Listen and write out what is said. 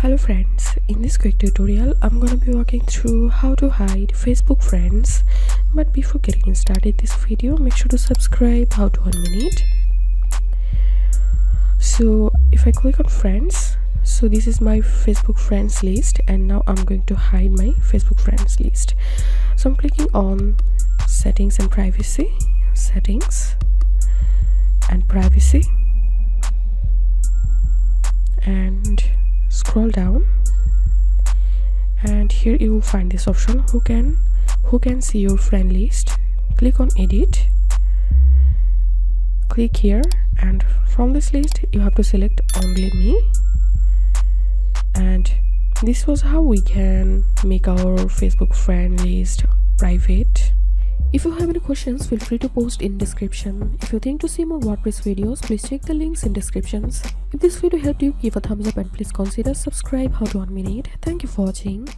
Hello friends, in this quick tutorial I'm gonna be walking through how to hide Facebook friends. But before getting started this video, make sure to subscribe. How to 1 minute. So if I click on friends, so this is my Facebook friends list, and now I'm going to hide my Facebook friends list. So I'm clicking on settings and privacy, and scroll down, and here you will find this option, who can see your friend list. Click on edit, click here, and from this list you have to select only me. And this was how we can make our Facebook friend list private. If you have any questions, feel free to post in description. If you think to see more WordPress videos, please check the links in descriptions. If this video helped you, give a thumbs up and please consider subscribe. How to 1 minute. Thank you for watching.